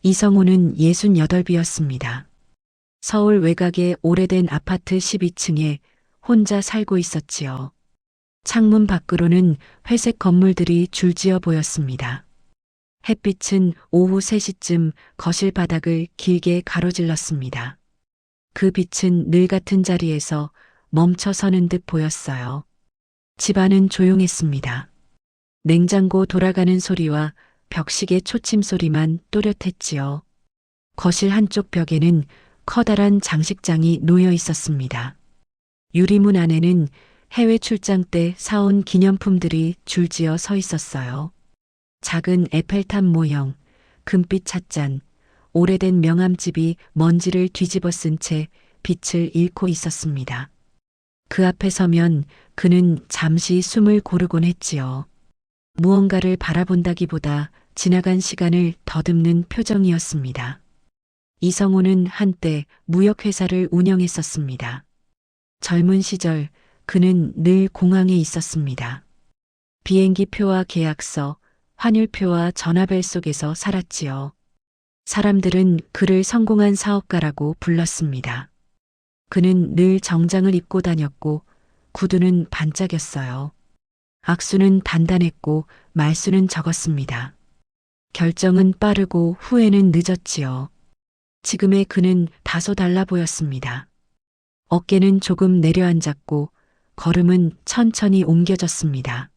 이성호는 68이었습니다. 서울 외곽의 오래된 아파트 12층에 혼자 살고 있었지요. 창문 밖으로는 회색 건물들이 줄지어 보였습니다. 햇빛은 오후 3시쯤 거실 바닥을 길게 가로질렀습니다. 그 빛은 늘 같은 자리에서 멈춰 서는 듯 보였어요. 집안은 조용했습니다. 냉장고 돌아가는 소리와 벽시계 초침 소리만 또렷했지요. 거실 한쪽 벽에는 커다란 장식장이 놓여 있었습니다. 유리문 안에는 해외 출장 때 사온 기념품들이 줄지어 서 있었어요. 작은 에펠탑 모형, 금빛 찻잔, 오래된 명함집이 먼지를 뒤집어 쓴 채 빛을 잃고 있었습니다. 그 앞에 서면 그는 잠시 숨을 고르곤 했지요. 무언가를 바라본다기보다 지나간 시간을 더듬는 표정이었습니다. 이성호는 한때 무역회사를 운영했었습니다. 젊은 시절 그는 늘 공항에 있었습니다. 비행기 표와 계약서, 환율표와 전화벨 속에서 살았지요. 사람들은 그를 성공한 사업가라고 불렀습니다. 그는 늘 정장을 입고 다녔고 구두는 반짝였어요. 악수는 단단했고 말수는 적었습니다. 결정은 빠르고 후회는 늦었지요. 지금의 그는 다소 달라 보였습니다. 어깨는 조금 내려앉았고 걸음은 천천히 옮겨졌습니다.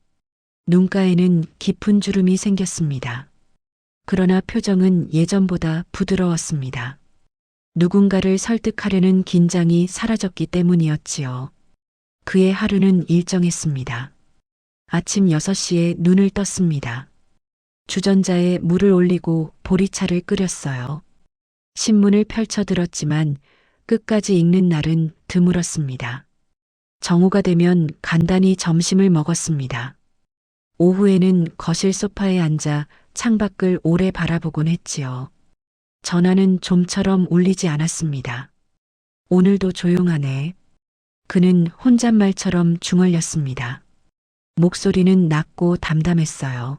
눈가에는 깊은 주름이 생겼습니다. 그러나 표정은 예전보다 부드러웠습니다. 누군가를 설득하려는 긴장이 사라졌기 때문이었지요. 그의 하루는 일정했습니다. 아침 6시에 눈을 떴습니다. 주전자에 물을 올리고 보리차를 끓였어요. 신문을 펼쳐 들었지만 끝까지 읽는 날은 드물었습니다. 정오가 되면 간단히 점심을 먹었습니다. 오후에는 거실 소파에 앉아 창밖을 오래 바라보곤 했지요. 전화는 좀처럼 울리지 않았습니다. 오늘도 조용하네. 그는 혼잣말처럼 중얼렸습니다. 목소리는 낮고 담담했어요.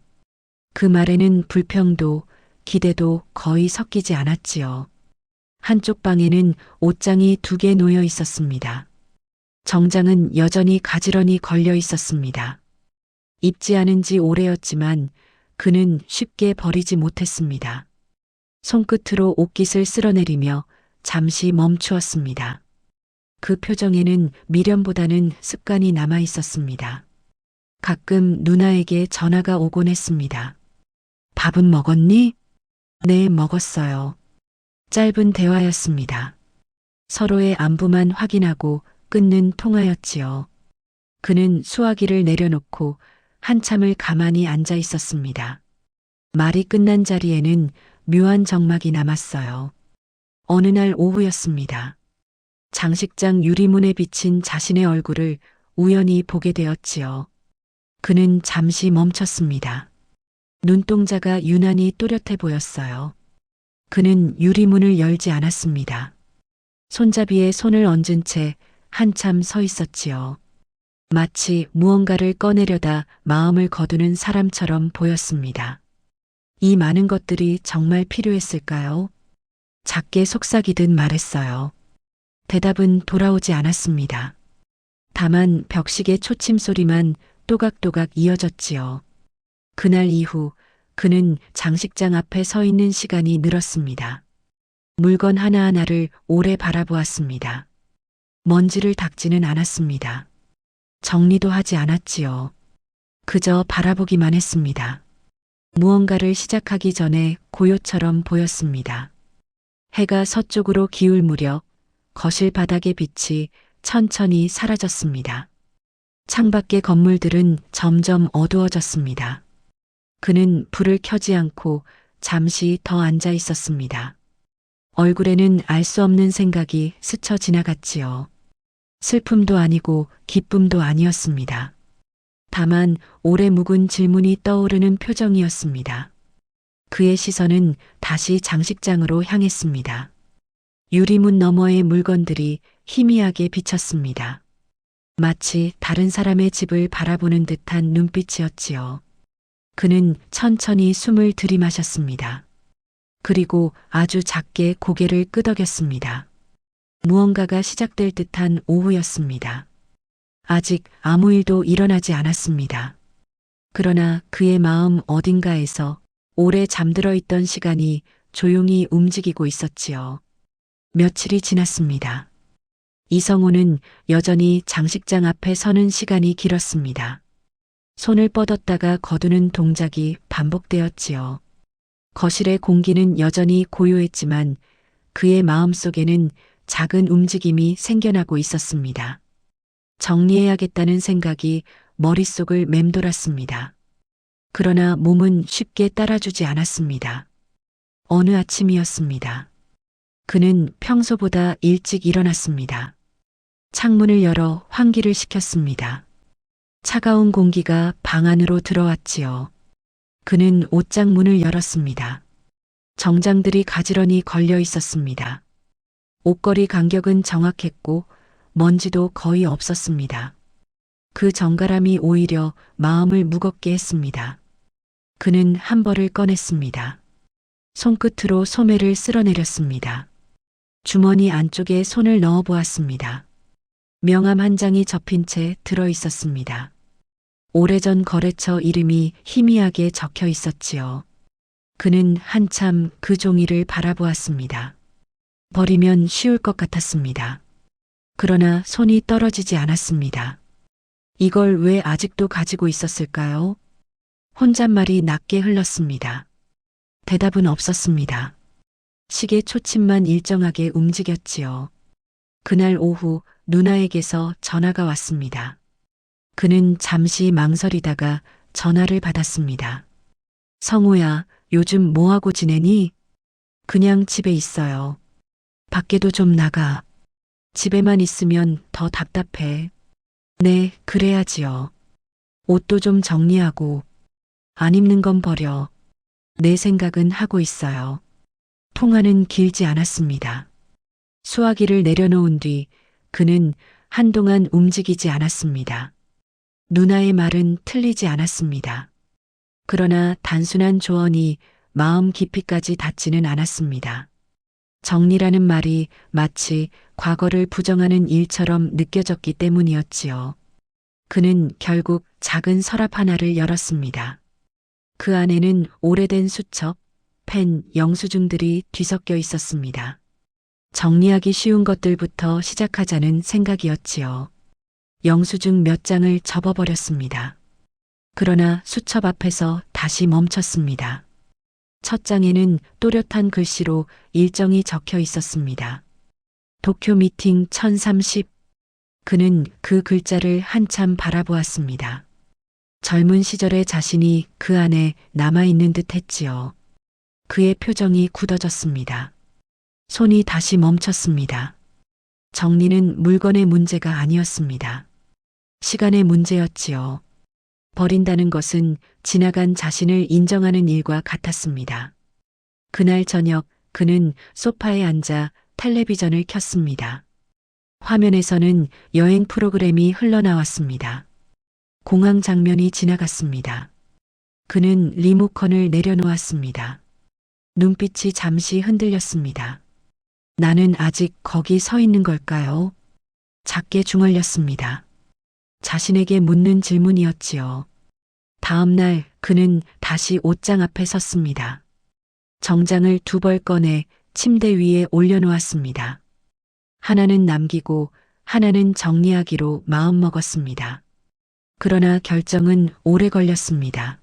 그 말에는 불평도 기대도 거의 섞이지 않았지요. 한쪽 방에는 옷장이 2개 놓여 있었습니다. 정장은 여전히 가지런히 걸려 있었습니다. 입지 않은 지 오래였지만 그는 쉽게 버리지 못했습니다. 손끝으로 옷깃을 쓸어내리며 잠시 멈추었습니다. 그 표정에는 미련보다는 습관이 남아 있었습니다. 가끔 누나에게 전화가 오곤 했습니다. 밥은 먹었니? 네, 먹었어요. 짧은 대화였습니다. 서로의 안부만 확인하고 끊는 통화였지요. 그는 수화기를 내려놓고 한참을 가만히 앉아 있었습니다. 말이 끝난 자리에는 묘한 적막이 남았어요. 어느 날 오후였습니다. 장식장 유리문에 비친 자신의 얼굴을 우연히 보게 되었지요. 그는 잠시 멈췄습니다. 눈동자가 유난히 또렷해 보였어요. 그는 유리문을 열지 않았습니다. 손잡이에 손을 얹은 채 한참 서 있었지요. 마치 무언가를 꺼내려다 마음을 거두는 사람처럼 보였습니다. 이 많은 것들이 정말 필요했을까요? 작게 속삭이듯 말했어요. 대답은 돌아오지 않았습니다. 다만 벽시계 초침 소리만 또각또각 이어졌지요. 그날 이후 그는 장식장 앞에 서 있는 시간이 늘었습니다. 물건 하나하나를 오래 바라보았습니다. 먼지를 닦지는 않았습니다. 정리도 하지 않았지요. 그저 바라보기만 했습니다. 무언가를 시작하기 전에 고요처럼 보였습니다. 해가 서쪽으로 기울 무렵 거실 바닥의 빛이 천천히 사라졌습니다. 창밖의 건물들은 점점 어두워졌습니다. 그는 불을 켜지 않고 잠시 더 앉아 있었습니다. 얼굴에는 알 수 없는 생각이 스쳐 지나갔지요. 슬픔도 아니고 기쁨도 아니었습니다. 다만 오래 묵은 질문이 떠오르는 표정이었습니다. 그의 시선은 다시 장식장으로 향했습니다. 유리문 너머의 물건들이 희미하게 비쳤습니다. 마치 다른 사람의 집을 바라보는 듯한 눈빛이었지요. 그는 천천히 숨을 들이마셨습니다. 그리고 아주 작게 고개를 끄덕였습니다. 무언가가 시작될 듯한 오후였습니다. 아직 아무 일도 일어나지 않았습니다. 그러나 그의 마음 어딘가에서 오래 잠들어 있던 시간이 조용히 움직이고 있었지요. 며칠이 지났습니다. 이성우는 여전히 장식장 앞에 서는 시간이 길었습니다. 손을 뻗었다가 거두는 동작이 반복되었지요. 거실의 공기는 여전히 고요했지만 그의 마음속에는 작은 움직임이 생겨나고 있었습니다. 정리해야겠다는 생각이 머릿속을 맴돌았습니다. 그러나 몸은 쉽게 따라주지 않았습니다. 어느 아침이었습니다. 그는 평소보다 일찍 일어났습니다. 창문을 열어 환기를 시켰습니다. 차가운 공기가 방 안으로 들어왔지요. 그는 옷장 문을 열었습니다. 정장들이 가지런히 걸려 있었습니다. 옷걸이 간격은 정확했고 먼지도 거의 없었습니다. 그 정갈함이 오히려 마음을 무겁게 했습니다. 그는 한 벌을 꺼냈습니다. 손끝으로 소매를 쓸어내렸습니다. 주머니 안쪽에 손을 넣어 보았습니다. 명함 한 장이 접힌 채 들어 있었습니다. 오래전 거래처 이름이 희미하게 적혀 있었지요. 그는 한참 그 종이를 바라보았습니다. 버리면 쉬울 것 같았습니다. 그러나 손이 떨어지지 않았습니다. 이걸 왜 아직도 가지고 있었을까요? 혼잣말이 낮게 흘렀습니다. 대답은 없었습니다. 시계 초침만 일정하게 움직였지요. 그날 오후 누나에게서 전화가 왔습니다. 그는 잠시 망설이다가 전화를 받았습니다. 성우야, 요즘 뭐하고 지내니? 그냥 집에 있어요. 밖에도 좀 나가. 집에만 있으면 더 답답해. 네, 그래야지요. 옷도 좀 정리하고, 안 입는 건 버려. 내 생각은 하고 있어요. 통화는 길지 않았습니다. 수화기를 내려놓은 뒤 그는 한동안 움직이지 않았습니다. 누나의 말은 틀리지 않았습니다. 그러나 단순한 조언이 마음 깊이까지 닿지는 않았습니다. 정리라는 말이 마치 과거를 부정하는 일처럼 느껴졌기 때문이었지요. 그는 결국 작은 서랍 하나를 열었습니다. 그 안에는 오래된 수첩, 펜, 영수증들이 뒤섞여 있었습니다. 정리하기 쉬운 것들부터 시작하자는 생각이었지요. 영수증 몇 장을 접어버렸습니다. 그러나 수첩 앞에서 다시 멈췄습니다. 첫 장에는 또렷한 글씨로 일정이 적혀 있었습니다. 도쿄 미팅 1030. 그는 그 글자를 한참 바라보았습니다. 젊은 시절의 자신이 그 안에 남아있는 듯 했지요. 그의 표정이 굳어졌습니다. 손이 다시 멈췄습니다. 정리는 물건의 문제가 아니었습니다. 시간의 문제였지요. 버린다는 것은 지나간 자신을 인정하는 일과 같았습니다. 그날 저녁 그는 소파에 앉아 텔레비전을 켰습니다. 화면에서는 여행 프로그램이 흘러나왔습니다. 공항 장면이 지나갔습니다. 그는 리모컨을 내려놓았습니다. 눈빛이 잠시 흔들렸습니다. 나는 아직 거기 서 있는 걸까요? 작게 중얼렸습니다. 자신에게 묻는 질문이었지요. 다음 날 그는 다시 옷장 앞에 섰습니다. 정장을 두 벌 꺼내 침대 위에 올려놓았습니다. 하나는 남기고 하나는 정리하기로 마음먹었습니다. 그러나 결정은 오래 걸렸습니다.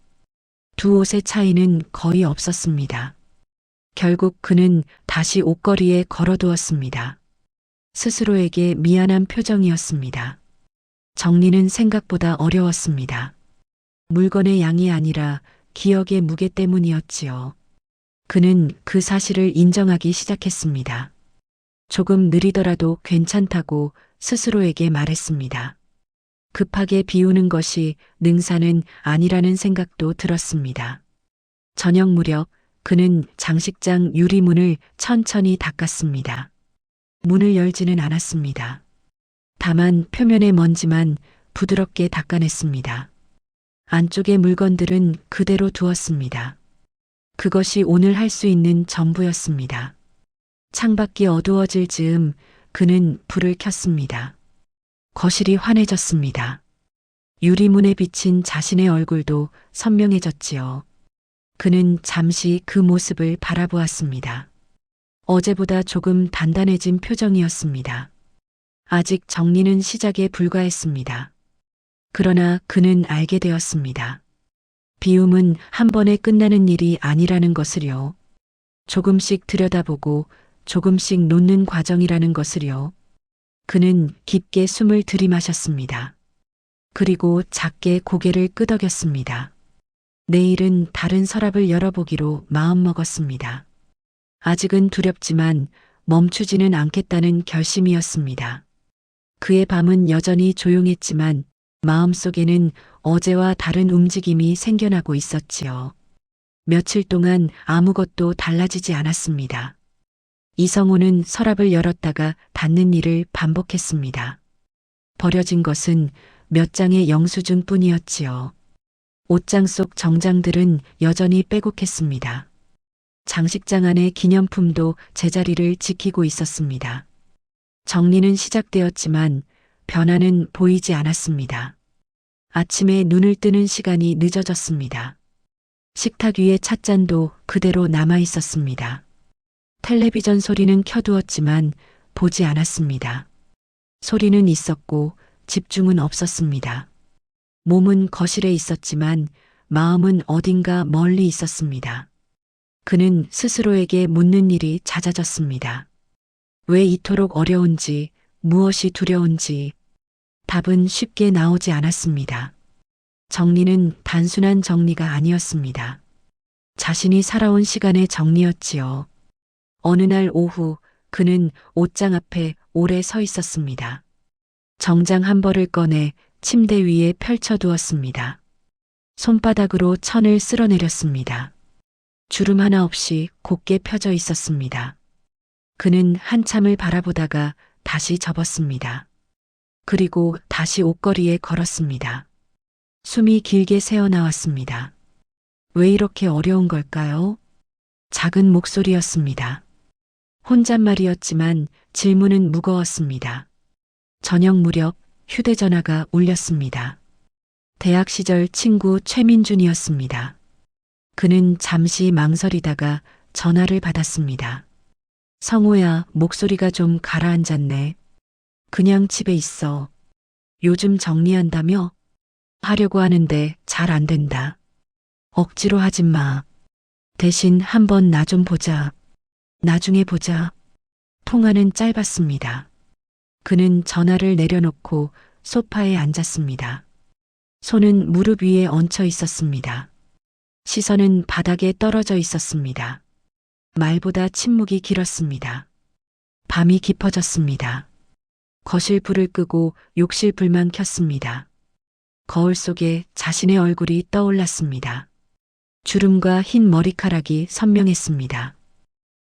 두 옷의 차이는 거의 없었습니다. 결국 그는 다시 옷걸이에 걸어두었습니다. 스스로에게 미안한 표정이었습니다. 정리는 생각보다 어려웠습니다. 물건의 양이 아니라 기억의 무게 때문이었지요. 그는 그 사실을 인정하기 시작했습니다. 조금 느리더라도 괜찮다고 스스로에게 말했습니다. 급하게 비우는 것이 능사는 아니라는 생각도 들었습니다. 저녁 무렵 그는 장식장 유리문을 천천히 닦았습니다. 문을 열지는 않았습니다. 다만 표면의 먼지만 부드럽게 닦아냈습니다. 안쪽의 물건들은 그대로 두었습니다. 그것이 오늘 할 수 있는 전부였습니다. 창밖이 어두워질 즈음 그는 불을 켰습니다. 거실이 환해졌습니다. 유리문에 비친 자신의 얼굴도 선명해졌지요. 그는 잠시 그 모습을 바라보았습니다. 어제보다 조금 단단해진 표정이었습니다. 아직 정리는 시작에 불과했습니다. 그러나 그는 알게 되었습니다. 비움은 한 번에 끝나는 일이 아니라는 것을요. 조금씩 들여다보고 조금씩 놓는 과정이라는 것을요. 그는 깊게 숨을 들이마셨습니다. 그리고 작게 고개를 끄덕였습니다. 내일은 다른 서랍을 열어보기로 마음먹었습니다. 아직은 두렵지만 멈추지는 않겠다는 결심이었습니다. 그의 밤은 여전히 조용했지만 마음속에는 어제와 다른 움직임이 생겨나고 있었지요. 며칠 동안 아무것도 달라지지 않았습니다. 이성호는 서랍을 열었다가 닫는 일을 반복했습니다. 버려진 것은 몇 장의 영수증뿐이었지요. 옷장 속 정장들은 여전히 빼곡했습니다. 장식장 안의 기념품도 제자리를 지키고 있었습니다. 정리는 시작되었지만 변화는 보이지 않았습니다. 아침에 눈을 뜨는 시간이 늦어졌습니다. 식탁 위에 찻잔도 그대로 남아 있었습니다. 텔레비전 소리는 켜두었지만 보지 않았습니다. 소리는 있었고 집중은 없었습니다. 몸은 거실에 있었지만 마음은 어딘가 멀리 있었습니다. 그는 스스로에게 묻는 일이 잦아졌습니다. 왜 이토록 어려운지, 무엇이 두려운지 답은 쉽게 나오지 않았습니다. 정리는 단순한 정리가 아니었습니다. 자신이 살아온 시간의 정리였지요. 어느 날 오후 그는 옷장 앞에 오래 서 있었습니다. 정장 한 벌을 꺼내 침대 위에 펼쳐두었습니다. 손바닥으로 천을 쓸어내렸습니다. 주름 하나 없이 곱게 펴져 있었습니다. 그는 한참을 바라보다가 다시 접었습니다. 그리고 다시 옷걸이에 걸었습니다. 숨이 길게 새어나왔습니다. 왜 이렇게 어려운 걸까요? 작은 목소리였습니다. 혼잣말이었지만 질문은 무거웠습니다. 저녁 무렵 휴대전화가 울렸습니다. 대학 시절 친구 최민준이었습니다. 그는 잠시 망설이다가 전화를 받았습니다. 성호야, 목소리가 좀 가라앉았네. 그냥 집에 있어. 요즘 정리한다며? 하려고 하는데 잘 안 된다. 억지로 하지 마. 대신 한번 나 좀 보자. 나중에 보자. 통화는 짧았습니다. 그는 전화를 내려놓고 소파에 앉았습니다. 손은 무릎 위에 얹혀 있었습니다. 시선은 바닥에 떨어져 있었습니다. 말보다 침묵이 길었습니다. 밤이 깊어졌습니다. 거실 불을 끄고 욕실 불만 켰습니다. 거울 속에 자신의 얼굴이 떠올랐습니다. 주름과 흰 머리카락이 선명했습니다.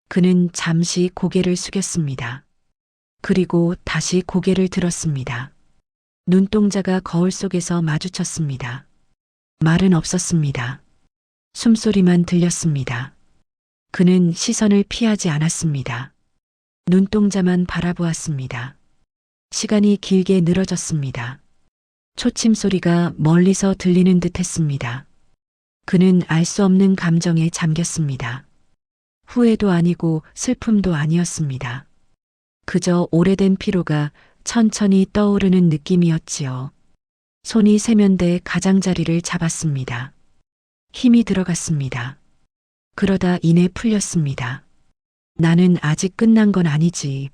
그는 잠시 고개를 숙였습니다. 그리고 다시 고개를 들었습니다. 눈동자가 거울 속에서 마주쳤습니다. 말은 없었습니다. 숨소리만 들렸습니다. 그는 시선을 피하지 않았습니다. 눈동자만 바라보았습니다. 시간이 길게 늘어졌습니다. 초침 소리가 멀리서 들리는 듯 했습니다. 그는 알 수 없는 감정에 잠겼습니다. 후회도 아니고 슬픔도 아니었습니다. 그저 오래된 피로가 천천히 떠오르는 느낌이었지요. 손이 세면대 가장자리를 잡았습니다. 힘이 들어갔습니다. 그러다 이내 풀렸습니다. 나는 아직 끝난 건 아니지.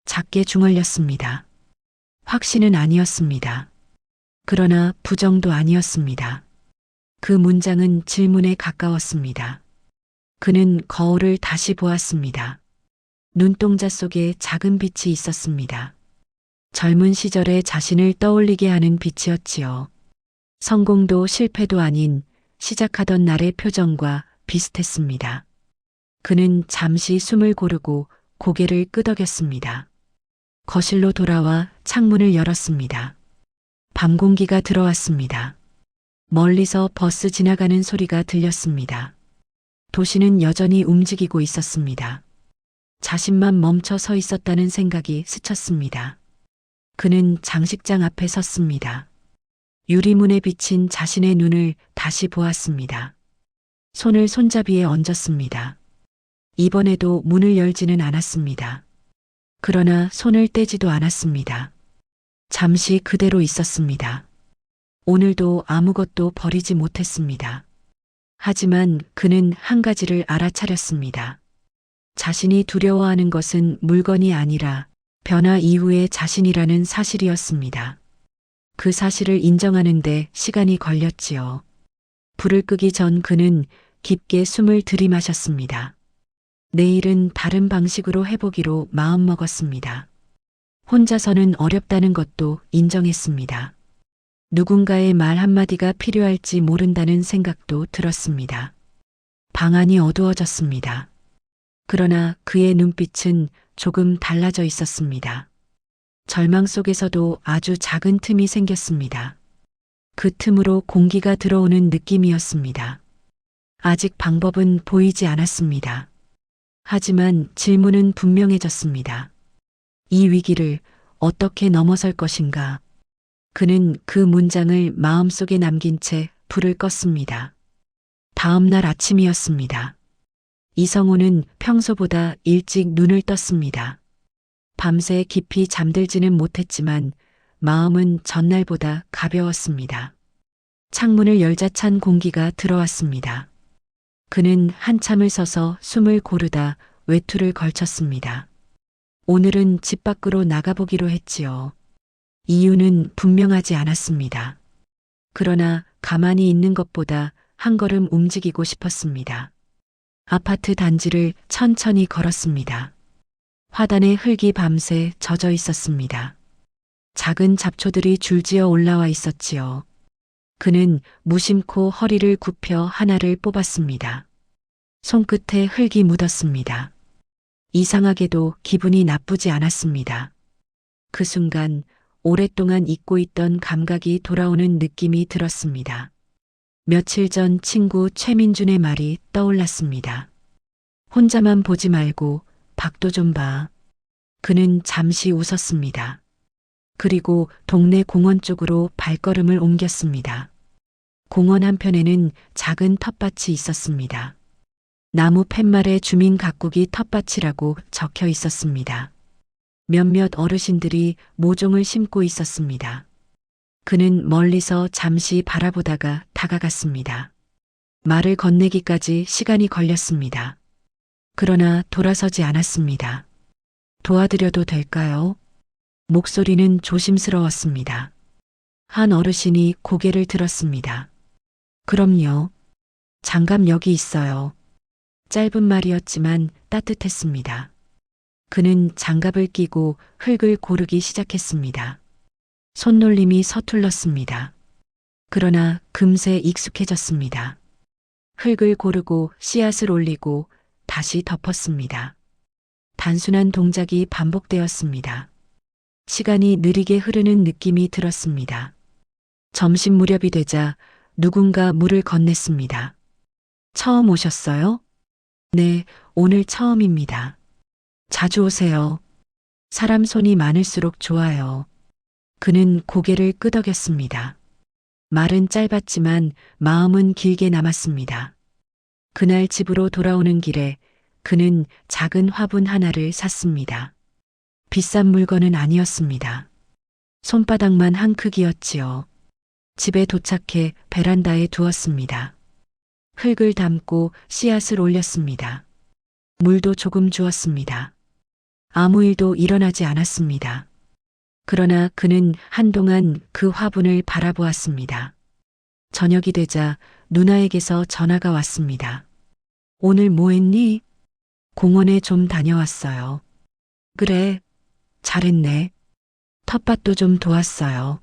작게 중얼렸습니다. 확신은 아니었습니다. 그러나 부정도 아니었습니다. 그 문장은 질문에 가까웠습니다. 그는 거울을 다시 보았습니다. 눈동자 속에 작은 빛이 있었습니다. 젊은 시절의 자신을 떠올리게 하는 빛이었지요. 성공도 실패도 아닌 시작하던 날의 표정과 비슷했습니다. 그는 잠시 숨을 고르고 고개를 끄덕였습니다. 거실로 돌아와 창문을 열었습니다. 밤 공기가 들어왔습니다. 멀리서 버스 지나가는 소리가 들렸습니다. 도시는 여전히 움직이고 있었습니다. 자신만 멈춰 서 있었다는 생각이 스쳤습니다. 그는 장식장 앞에 섰습니다. 유리문에 비친 자신의 눈을 다시 보았습니다. 손을 손잡이에 얹었습니다. 이번에도 문을 열지는 않았습니다. 그러나 손을 떼지도 않았습니다. 잠시 그대로 있었습니다. 오늘도 아무것도 버리지 못했습니다. 하지만 그는 한 가지를 알아차렸습니다. 자신이 두려워하는 것은 물건이 아니라 변화 이후의 자신이라는 사실이었습니다. 그 사실을 인정하는데 시간이 걸렸지요. 불을 끄기 전 그는 깊게 숨을 들이마셨습니다. 내일은 다른 방식으로 해보기로 마음먹었습니다. 혼자서는 어렵다는 것도 인정했습니다. 누군가의 말 한마디가 필요할지 모른다는 생각도 들었습니다. 방안이 어두워졌습니다. 그러나 그의 눈빛은 조금 달라져 있었습니다. 절망 속에서도 아주 작은 틈이 생겼습니다. 그 틈으로 공기가 들어오는 느낌이었습니다. 아직 방법은 보이지 않았습니다. 하지만 질문은 분명해졌습니다. 이 위기를 어떻게 넘어설 것인가? 그는 그 문장을 마음속에 남긴 채 불을 껐습니다. 다음 날 아침이었습니다. 이성호는 평소보다 일찍 눈을 떴습니다. 밤새 깊이 잠들지는 못했지만 마음은 전날보다 가벼웠습니다. 창문을 열자 찬 공기가 들어왔습니다. 그는 한참을 서서 숨을 고르다 외투를 걸쳤습니다. 오늘은 집 밖으로 나가보기로 했지요. 이유는 분명하지 않았습니다. 그러나 가만히 있는 것보다 한 걸음 움직이고 싶었습니다. 아파트 단지를 천천히 걸었습니다. 화단의 흙이 밤새 젖어 있었습니다. 작은 잡초들이 줄지어 올라와 있었지요. 그는 무심코 허리를 굽혀 하나를 뽑았습니다. 손끝에 흙이 묻었습니다. 이상하게도 기분이 나쁘지 않았습니다. 그 순간 오랫동안 잊고 있던 감각이 돌아오는 느낌이 들었습니다. 며칠 전 친구 최민준의 말이 떠올랐습니다. 혼자만 보지 말고 밖도 좀 봐. 그는 잠시 웃었습니다. 그리고 동네 공원 쪽으로 발걸음을 옮겼습니다. 공원 한편에는 작은 텃밭이 있었습니다. 나무 팻말에 주민 가꾸기 텃밭이라고 적혀 있었습니다. 몇몇 어르신들이 모종을 심고 있었습니다. 그는 멀리서 잠시 바라보다가 다가갔습니다. 말을 건네기까지 시간이 걸렸습니다. 그러나 돌아서지 않았습니다. 도와드려도 될까요? 목소리는 조심스러웠습니다. 한 어르신이 고개를 들었습니다. 그럼요. 장갑 여기 있어요. 짧은 말이었지만 따뜻했습니다. 그는 장갑을 끼고 흙을 고르기 시작했습니다. 손놀림이 서툴렀습니다. 그러나 금세 익숙해졌습니다. 흙을 고르고 씨앗을 올리고 다시 덮었습니다. 단순한 동작이 반복되었습니다. 시간이 느리게 흐르는 느낌이 들었습니다. 점심 무렵이 되자 누군가 물을 건넸습니다. 처음 오셨어요? 네, 오늘 처음입니다. 자주 오세요. 사람 손이 많을수록 좋아요. 그는 고개를 끄덕였습니다. 말은 짧았지만 마음은 길게 남았습니다. 그날 집으로 돌아오는 길에 그는 작은 화분 하나를 샀습니다. 비싼 물건은 아니었습니다. 손바닥만 한 크기였지요. 집에 도착해 베란다에 두었습니다. 흙을 담고 씨앗을 올렸습니다. 물도 조금 주었습니다. 아무 일도 일어나지 않았습니다. 그러나 그는 한동안 그 화분을 바라보았습니다. 저녁이 되자 누나에게서 전화가 왔습니다. 오늘 뭐 했니? 공원에 좀 다녀왔어요. 그래, 잘했네. 텃밭도 좀 도왔어요.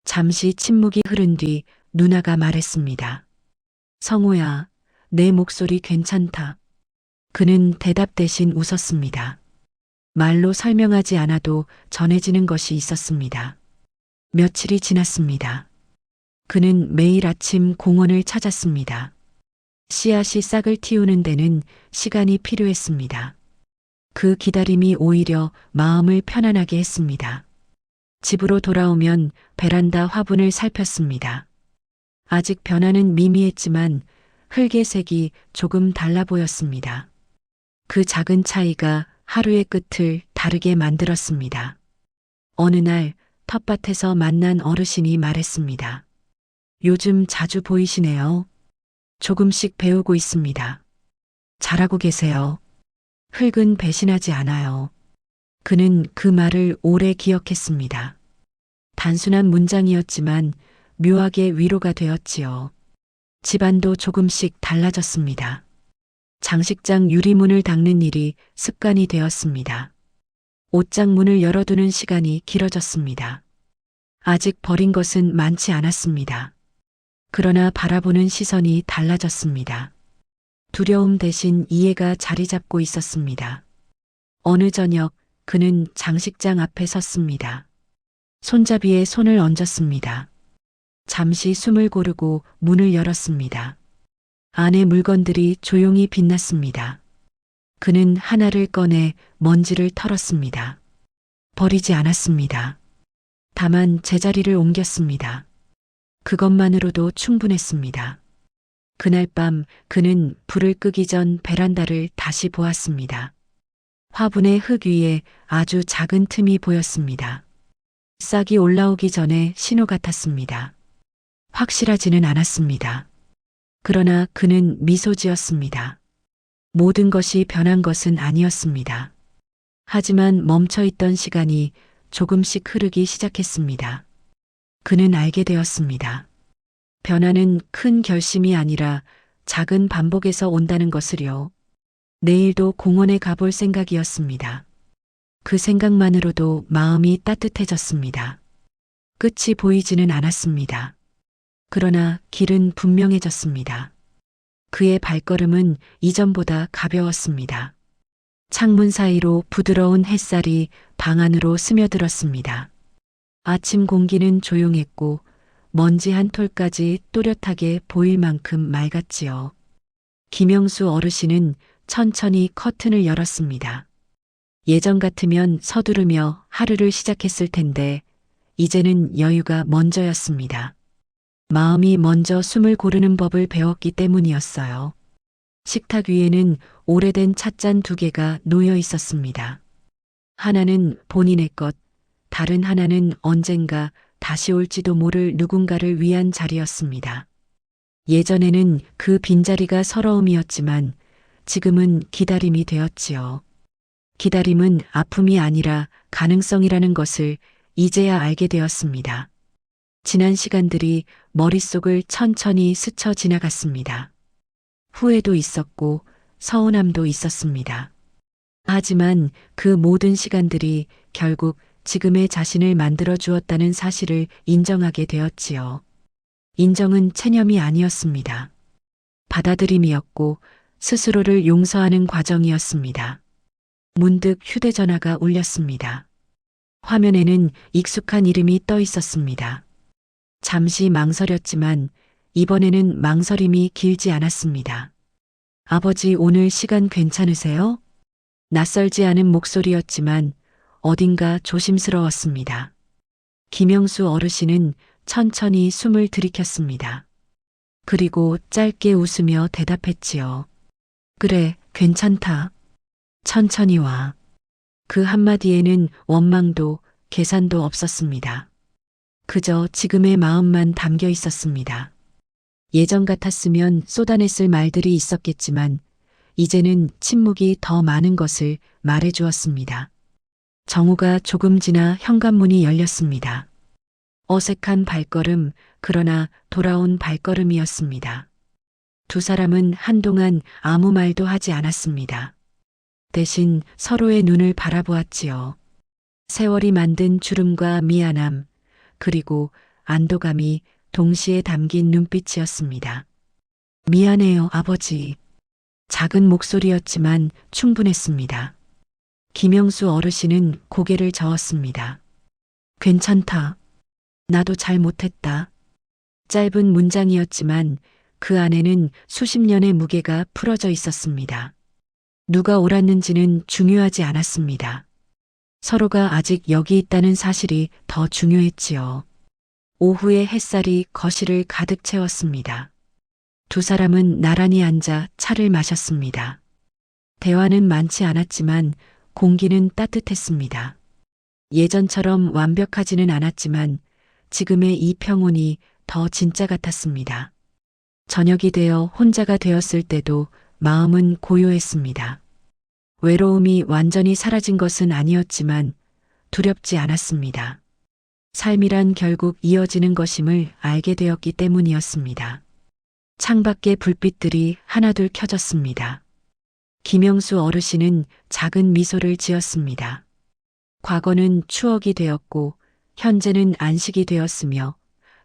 잠시 침묵이 흐른 뒤 누나가 말했습니다. 성호야, 내 목소리 괜찮다. 그는 대답 대신 웃었습니다. 말로 설명하지 않아도 전해지는 것이 있었습니다. 며칠이 지났습니다. 그는 매일 아침 공원을 찾았습니다. 씨앗이 싹을 틔우는 데는 시간이 필요했습니다. 그 기다림이 오히려 마음을 편안하게 했습니다. 집으로 돌아오면 베란다 화분을 살폈습니다. 아직 변화는 미미했지만 흙의 색이 조금 달라 보였습니다. 그 작은 차이가 하루의 끝을 다르게 만들었습니다. 어느 날 텃밭에서 만난 어르신이 말했습니다. 요즘 자주 보이시네요. 조금씩 배우고 있습니다. 잘하고 계세요. 흙은 배신하지 않아요. 그는 그 말을 오래 기억했습니다. 단순한 문장이었지만 묘하게 위로가 되었지요. 집안도 조금씩 달라졌습니다. 장식장 유리문을 닦는 일이 습관이 되었습니다. 옷장 문을 열어두는 시간이 길어졌습니다. 아직 버린 것은 많지 않았습니다. 그러나 바라보는 시선이 달라졌습니다. 두려움 대신 이해가 자리 잡고 있었습니다. 어느 저녁 그는 장식장 앞에 섰습니다. 손잡이에 손을 얹었습니다. 잠시 숨을 고르고 문을 열었습니다. 안에 물건들이 조용히 빛났습니다. 그는 하나를 꺼내 먼지를 털었습니다. 버리지 않았습니다. 다만 제자리를 옮겼습니다. 그것만으로도 충분했습니다. 그날 밤 그는 불을 끄기 전 베란다를 다시 보았습니다. 화분의 흙 위에 아주 작은 틈이 보였습니다. 싹이 올라오기 전에 신호 같았습니다. 확실하지는 않았습니다. 그러나 그는 미소 지었습니다. 모든 것이 변한 것은 아니었습니다. 하지만 멈춰있던 시간이 조금씩 흐르기 시작했습니다. 그는 알게 되었습니다. 변화는 큰 결심이 아니라 작은 반복에서 온다는 것을요. 내일도 공원에 가볼 생각이었습니다. 그 생각만으로도 마음이 따뜻해졌습니다. 끝이 보이지는 않았습니다. 그러나 길은 분명해졌습니다. 그의 발걸음은 이전보다 가벼웠습니다. 창문 사이로 부드러운 햇살이 방 안으로 스며들었습니다. 아침 공기는 조용했고 먼지 한 톨까지 또렷하게 보일 만큼 맑았지요. 김영수 어르신은 천천히 커튼을 열었습니다. 예전 같으면 서두르며 하루를 시작했을 텐데 이제는 여유가 먼저였습니다. 마음이 먼저 숨을 고르는 법을 배웠기 때문이었어요. 식탁 위에는 오래된 찻잔 2개가 놓여 있었습니다. 하나는 본인의 것, 다른 하나는 언젠가 다시 올지도 모를 누군가를 위한 자리였습니다. 예전에는 그 빈자리가 서러움이었지만 지금은 기다림이 되었지요. 기다림은 아픔이 아니라 가능성이라는 것을 이제야 알게 되었습니다. 지난 시간들이 머릿속을 천천히 스쳐 지나갔습니다. 후회도 있었고 서운함도 있었습니다. 하지만 그 모든 시간들이 결국 지금의 자신을 만들어 주었다는 사실을 인정하게 되었지요. 인정은 체념이 아니었습니다. 받아들임이었고 스스로를 용서하는 과정이었습니다. 문득 휴대전화가 울렸습니다. 화면에는 익숙한 이름이 떠 있었습니다. 잠시 망설였지만 이번에는 망설임이 길지 않았습니다. 아버지, 오늘 시간 괜찮으세요? 낯설지 않은 목소리였지만 어딘가 조심스러웠습니다. 김영수 어르신은 천천히 숨을 들이켰습니다. 그리고 짧게 웃으며 대답했지요. 그래, 괜찮다. 천천히 와. 그 한마디에는 원망도 계산도 없었습니다. 그저 지금의 마음만 담겨 있었습니다. 예전 같았으면 쏟아냈을 말들이 있었겠지만 이제는 침묵이 더 많은 것을 말해 주었습니다. 정우가 조금 지나 현관문이 열렸습니다. 어색한 발걸음, 그러나 돌아온 발걸음이었습니다. 두 사람은 한동안 아무 말도 하지 않았습니다. 대신 서로의 눈을 바라보았지요. 세월이 만든 주름과 미안함, 그리고 안도감이 동시에 담긴 눈빛이었습니다. 미안해요, 아버지. 작은 목소리였지만 충분했습니다. 김영수 어르신은 고개를 저었습니다. 괜찮다. 나도 잘못했다. 짧은 문장이었지만 그 안에는 수십 년의 무게가 풀어져 있었습니다. 누가 옳았는지는 중요하지 않았습니다. 서로가 아직 여기 있다는 사실이 더 중요했지요. 오후의 햇살이 거실을 가득 채웠습니다. 두 사람은 나란히 앉아 차를 마셨습니다. 대화는 많지 않았지만 공기는 따뜻했습니다. 예전처럼 완벽하지는 않았지만 지금의 이 평온이 더 진짜 같았습니다. 저녁이 되어 혼자가 되었을 때도 마음은 고요했습니다. 외로움이 완전히 사라진 것은 아니었지만 두렵지 않았습니다. 삶이란 결국 이어지는 것임을 알게 되었기 때문이었습니다. 창밖에 불빛들이 하나둘 켜졌습니다. 김영수 어르신은 작은 미소를 지었습니다. 과거는 추억이 되었고 현재는 안식이 되었으며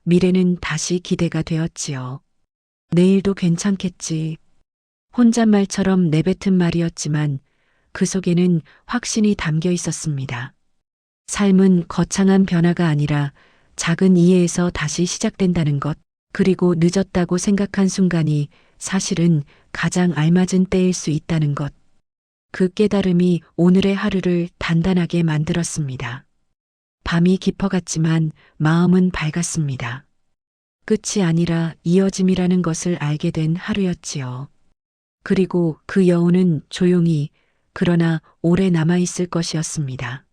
미래는 다시 기대가 되었지요. 내일도 괜찮겠지. 혼잣말처럼 내뱉은 말이었지만 그 속에는 확신이 담겨 있었습니다. 삶은 거창한 변화가 아니라 작은 이해에서 다시 시작된다는 것, 그리고 늦었다고 생각한 순간이 사실은 가장 알맞은 때일 수 있다는 것. 그 깨달음이 오늘의 하루를 단단하게 만들었습니다. 밤이 깊어갔지만 마음은 밝았습니다. 끝이 아니라 이어짐이라는 것을 알게 된 하루였지요. 그리고 그 여운은 조용히 그러나 오래 남아있을 것이었습니다.